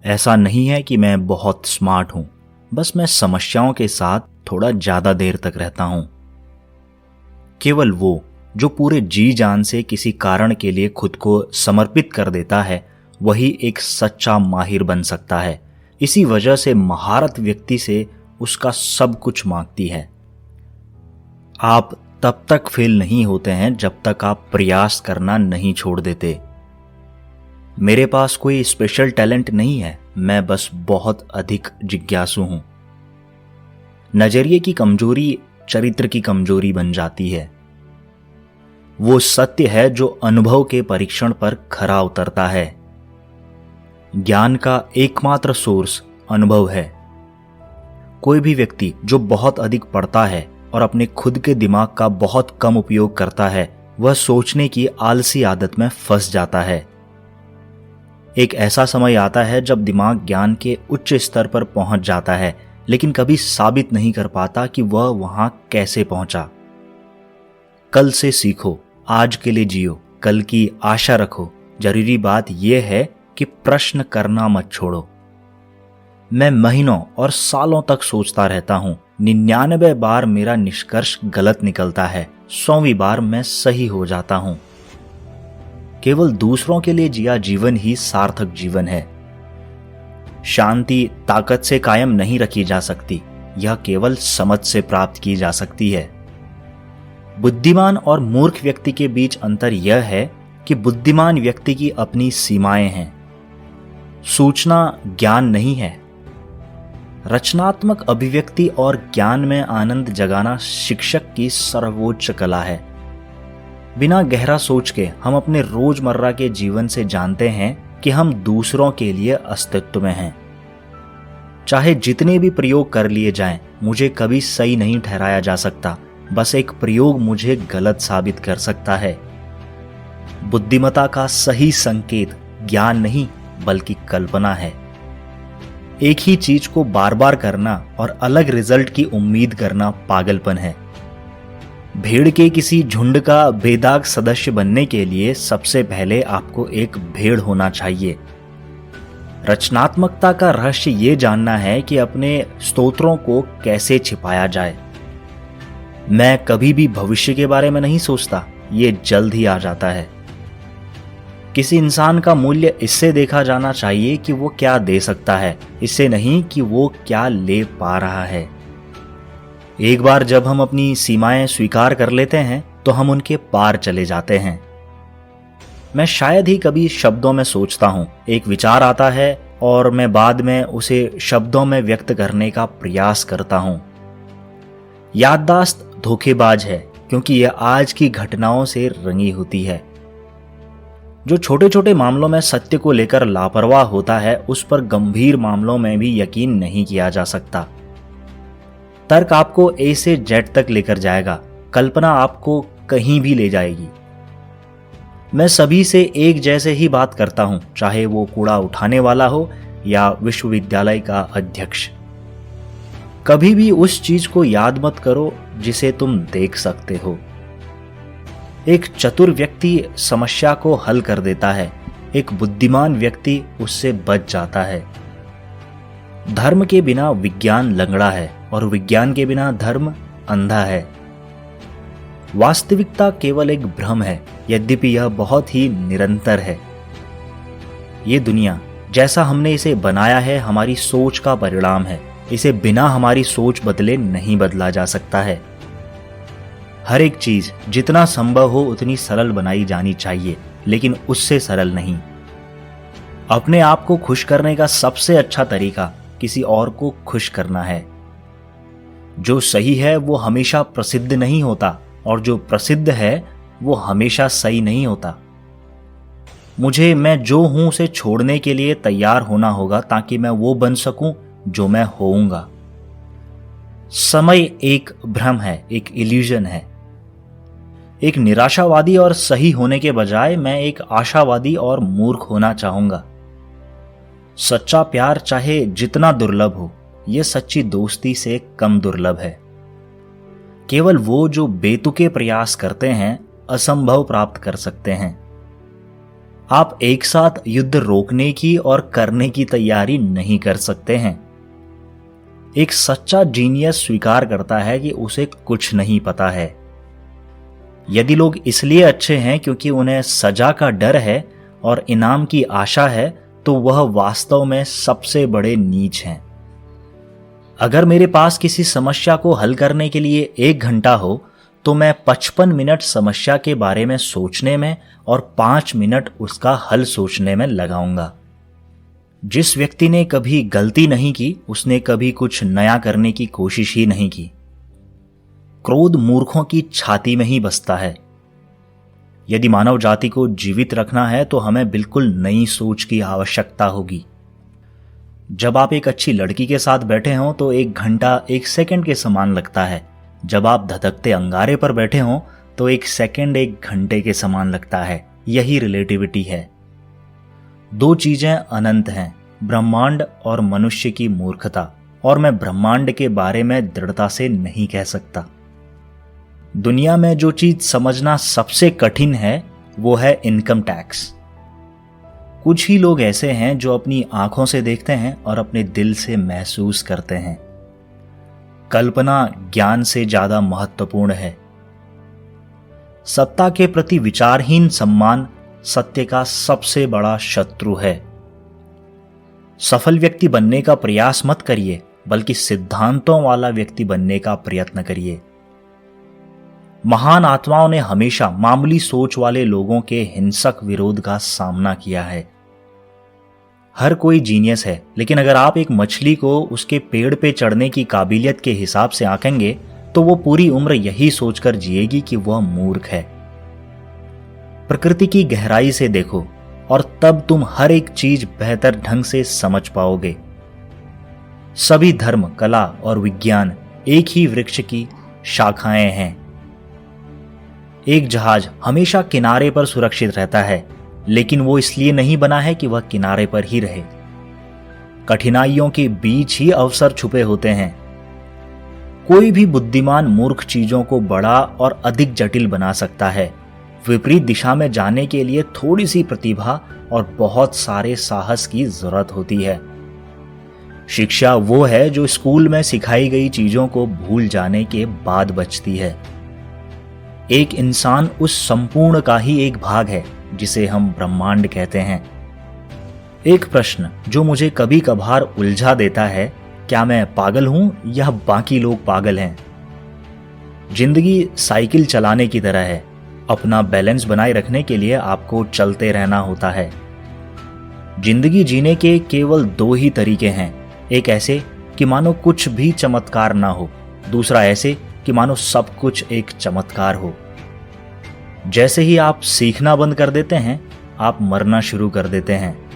ऐसा नहीं है कि मैं बहुत स्मार्ट हूं, बस मैं समस्याओं के साथ थोड़ा ज्यादा देर तक रहता हूं। केवल वो जो पूरे जी जान से किसी कारण के लिए खुद को समर्पित कर देता है, वही एक सच्चा माहिर बन सकता है। इसी वजह से महारत व्यक्ति से उसका सब कुछ मांगती है। आप तब तक फेल नहीं होते हैं जब तक आप प्रयास करना नहीं छोड़ देते। मेरे पास कोई स्पेशल टैलेंट नहीं है, मैं बस बहुत अधिक जिज्ञासु हूं। नजरिए की कमजोरी चरित्र की कमजोरी बन जाती है। वो सत्य है जो अनुभव के परीक्षण पर खरा उतरता है। ज्ञान का एकमात्र सोर्स अनुभव है। कोई भी व्यक्ति जो बहुत अधिक पढ़ता है और अपने खुद के दिमाग का बहुत कम उपयोग करता है, वह सोचने की आलसी आदत में फंस जाता है। एक ऐसा समय आता है जब दिमाग ज्ञान के उच्च स्तर पर पहुंच जाता है, लेकिन कभी साबित नहीं कर पाता कि वह वहां कैसे पहुंचा। कल से सीखो, आज के लिए जियो, कल की आशा रखो। जरूरी बात यह है कि प्रश्न करना मत छोड़ो। मैं महीनों और सालों तक सोचता रहता हूं। 99 बार मेरा निष्कर्ष गलत निकलता है, 100वीं बार मैं सही हो जाता हूं। केवल दूसरों के लिए जिया जीवन ही सार्थक जीवन है। शांति ताकत से कायम नहीं रखी जा सकती, यह केवल समझ से प्राप्त की जा सकती है। बुद्धिमान और मूर्ख व्यक्ति के बीच अंतर यह है कि बुद्धिमान व्यक्ति की अपनी सीमाएं हैं। सूचना ज्ञान नहीं है। रचनात्मक अभिव्यक्ति और ज्ञान में आनंद जगाना शिक्षक की सर्वोच्च कला है। बिना गहरा सोच के हम अपने रोजमर्रा के जीवन से जानते हैं कि हम दूसरों के लिए अस्तित्व में हैं। चाहे जितने भी प्रयोग कर लिए जाएं, मुझे कभी सही नहीं ठहराया जा सकता। बस एक प्रयोग मुझे गलत साबित कर सकता है। बुद्धिमत्ता का सही संकेत ज्ञान नहीं बल्कि कल्पना है। एक ही चीज को बार बार करना और अलग रिजल्ट की उम्मीद करना पागलपन है। भीड़ के किसी झुंड का बेदाग सदस्य बनने के लिए सबसे पहले आपको एक भेड़ होना चाहिए। रचनात्मकता का रहस्य ये जानना है कि अपने स्तोत्रों को कैसे छिपाया जाए। मैं कभी भी भविष्य के बारे में नहीं सोचता, ये जल्द ही आ जाता है। किसी इंसान का मूल्य इससे देखा जाना चाहिए कि वो क्या दे सकता है, इससे नहीं कि वो क्या ले पा रहा है। एक बार जब हम अपनी सीमाएं स्वीकार कर लेते हैं तो हम उनके पार चले जाते हैं। मैं शायद ही कभी शब्दों में सोचता हूं। एक विचार आता है और मैं बाद में उसे शब्दों में व्यक्त करने का प्रयास करता हूं। याददाश्त धोखेबाज है क्योंकि यह आज की घटनाओं से रंगी होती है। जो छोटे छोटे मामलों में सत्य को लेकर लापरवाह होता है, उस पर गंभीर मामलों में भी यकीन नहीं किया जा सकता। तर्क आपको ए से जेड तक लेकर जाएगा, कल्पना आपको कहीं भी ले जाएगी। मैं सभी से एक जैसे ही बात करता हूं, चाहे वो कूड़ा उठाने वाला हो या विश्वविद्यालय का अध्यक्ष। कभी भी उस चीज को याद मत करो जिसे तुम देख सकते हो। एक चतुर व्यक्ति समस्या को हल कर देता है, एक बुद्धिमान व्यक्ति उससे बच जाता है। धर्म के बिना विज्ञान लंगड़ा है और विज्ञान के बिना धर्म अंधा है। वास्तविकता केवल एक भ्रम है, यद्यपि यह बहुत ही निरंतर है। ये दुनिया जैसा हमने इसे बनाया है हमारी सोच का परिणाम है। इसे बिना हमारी सोच बदले नहीं बदला जा सकता है। हर एक चीज जितना संभव हो उतनी सरल बनाई जानी चाहिए, लेकिन उससे सरल नहीं। अपने आप को खुश करने का सबसे अच्छा तरीका किसी और को खुश करना है। जो सही है वो हमेशा प्रसिद्ध नहीं होता और जो प्रसिद्ध है वो हमेशा सही नहीं होता। मुझे मैं जो हूं उसे छोड़ने के लिए तैयार होना होगा ताकि मैं वो बन सकूं जो मैं होऊंगा। समय एक भ्रम है, एक इल्यूजन है। एक निराशावादी और सही होने के बजाय मैं एक आशावादी और मूर्ख होना चाहूंगा। सच्चा प्यार चाहे जितना दुर्लभ हो, यह सच्ची दोस्ती से कम दुर्लभ है। केवल वो जो बेतुके प्रयास करते हैं असंभव प्राप्त कर सकते हैं। आप एक साथ युद्ध रोकने की और करने की तैयारी नहीं कर सकते हैं। एक सच्चा जीनियस स्वीकार करता है कि उसे कुछ नहीं पता है। यदि लोग इसलिए अच्छे हैं क्योंकि उन्हें सजा का डर है और इनाम की आशा है, तो वह वास्तव में सबसे बड़े नीच हैं। अगर मेरे पास किसी समस्या को हल करने के लिए 1 घंटा हो, तो मैं 55 मिनट समस्या के बारे में सोचने में और 5 मिनट उसका हल सोचने में लगाऊंगा। जिस व्यक्ति ने कभी गलती नहीं की, उसने कभी कुछ नया करने की कोशिश ही नहीं की। क्रोध मूर्खों की छाती में ही बसता है। यदि मानव जाति को जीवित रखना है तो हमें बिल्कुल नई सोच की आवश्यकता होगी। जब आप एक अच्छी लड़की के साथ बैठे हों तो 1 घंटा 1 सेकंड के समान लगता है। जब आप धधकते अंगारे पर बैठे हों तो 1 सेकंड 1 घंटे के समान लगता है। यही रिलेटिविटी है। 2 चीजें अनंत हैं, ब्रह्मांड और मनुष्य की मूर्खता। और मैं ब्रह्मांड के बारे में दृढ़ता से नहीं कह सकता। दुनिया में जो चीज समझना सबसे कठिन है वो है इनकम टैक्स। कुछ ही लोग ऐसे हैं जो अपनी आंखों से देखते हैं और अपने दिल से महसूस करते हैं। कल्पना ज्ञान से ज्यादा महत्वपूर्ण है। सत्ता के प्रति विचारहीन सम्मान सत्य का सबसे बड़ा शत्रु है। सफल व्यक्ति बनने का प्रयास मत करिए, बल्कि सिद्धांतों वाला व्यक्ति बनने का प्रयत्न करिए। महान आत्माओं ने हमेशा मामूली सोच वाले लोगों के हिंसक विरोध का सामना किया है। हर कोई जीनियस है, लेकिन अगर आप एक मछली को उसके पेड़ पे चढ़ने की काबिलियत के हिसाब से आंकेंगे तो वो पूरी उम्र यही सोचकर जिएगी कि वह मूर्ख है। प्रकृति की गहराई से देखो और तब तुम हर एक चीज बेहतर ढंग से समझ पाओगे। सभी धर्म, कला और विज्ञान एक ही वृक्ष की शाखाएं हैं। एक जहाज हमेशा किनारे पर सुरक्षित रहता है, लेकिन वो इसलिए नहीं बना है कि वह किनारे पर ही रहे। कठिनाइयों के बीच ही अवसर छुपे होते हैं। कोई भी बुद्धिमान मूर्ख चीजों को बड़ा और अधिक जटिल बना सकता है। विपरीत दिशा में जाने के लिए थोड़ी सी प्रतिभा और बहुत सारे साहस की जरूरत होती है। शिक्षा वो है जो स्कूल में सिखाई गई चीजों को भूल जाने के बाद बचती है। एक इंसान उस संपूर्ण का ही एक भाग है जिसे हम ब्रह्मांड कहते हैं। एक प्रश्न जो मुझे कभी कभार उलझा देता है, क्या मैं पागल हूं या बाकी लोग पागल हैं? जिंदगी साइकिल चलाने की तरह है। अपना बैलेंस बनाए रखने के लिए आपको चलते रहना होता है। जिंदगी जीने के केवल 2 ही तरीके हैं। एक ऐसे कि मानो कुछ भी चमत्कार ना हो, दूसरा ऐसे कि मानो सब कुछ एक चमत्कार हो। जैसे ही आप सीखना बंद कर देते हैं, आप मरना शुरू कर देते हैं।